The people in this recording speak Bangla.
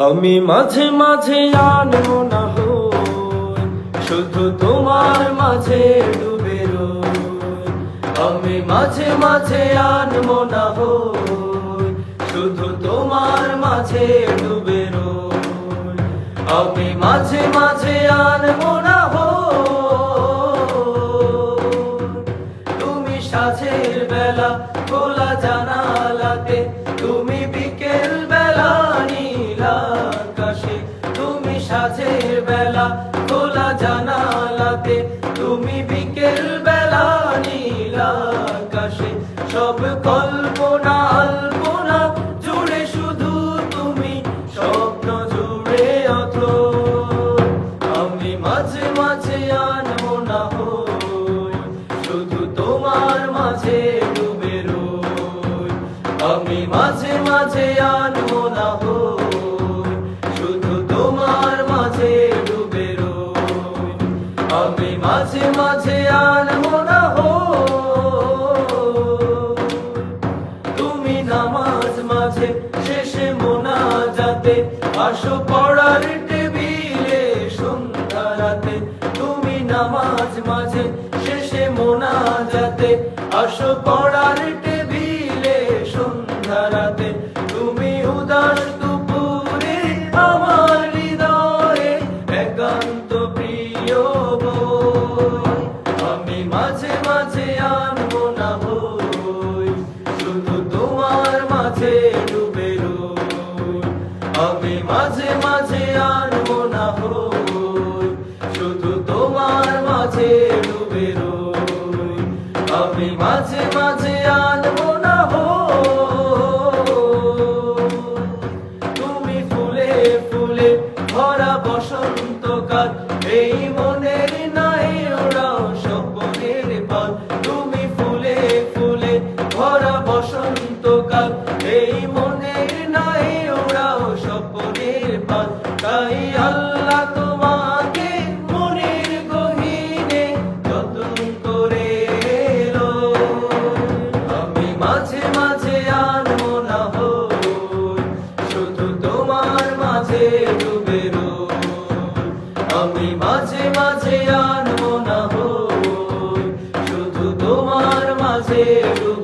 আমি মাঝে মাঝে আনবো না হই, শুধু তোমার মাঝে ডুবে রই। আমি মাঝে মাঝে আনবো না হই, শুধু তোমার মাঝে ডুবে রই। আমি মাঝে মাঝে আনবো না হই, তুমি সাঁঝের বেলা খোলা জানালাতে, তুমি বিকেল বেলা নীল আকাশে। তুমি সাঁঝের বেলা খোলা জানালাতে, তুমি বিকেল বেলা নীল আকাশে। সব কল্পনা আলপনা জুড়ে শুধু তুমি, স্বপ্ন জুড়ে অথই। আমি মাঝে মাঝে আনবো না হই, শুধু তোমার মাঝে ডুবে রই। আমি মাঝে মাঝে আনবো না হই, শুধু তোমার মাঝে ডুবে রই। আমি মাঝে মাঝে আনবো না হই, তুমি নামাজ মাঝে শেষে মোনাজাতে আসো পড়ার টেবিলে সন্ধ্যা রাতে। তুমি নামাজ মাঝে শেষে মোনাজাতে আসো পড়ার টেবিলে সন্ধ্যা রাতে। তুমি উদাস দুপুরে আমার হৃদয়ে একান্ত প্রিয় বই। আমি মাঝে মাঝে আনবো না হই, শুধু তোমার মাঝে ডুবে রই। আমি মাঝে মাঝে আনবো না হই, শুধু তোমার মাঝে ডুবে রই। আমি মাঝে মাঝে আনবো না হই, তুমি ফুলে ফুলে ভরা বসন্তকাল, এই মনের নাই ওরাও স্বপ্নের পাল। তুমি ফুলে ফুলে ভরা বসন্তকাল, এই মনের নাই ওরাও স্বপ্নের পাল। তাই আল্লাহ তোমাকে মনের গহীনে যতন করে এলো। আমি মাঝে মাঝে আনবো না হই, শুধু তোমার মাঝে ডুবে রই। আমি মাঝে মাঝে আনবো না হই, শুধু তোমার মাঝে ডুবে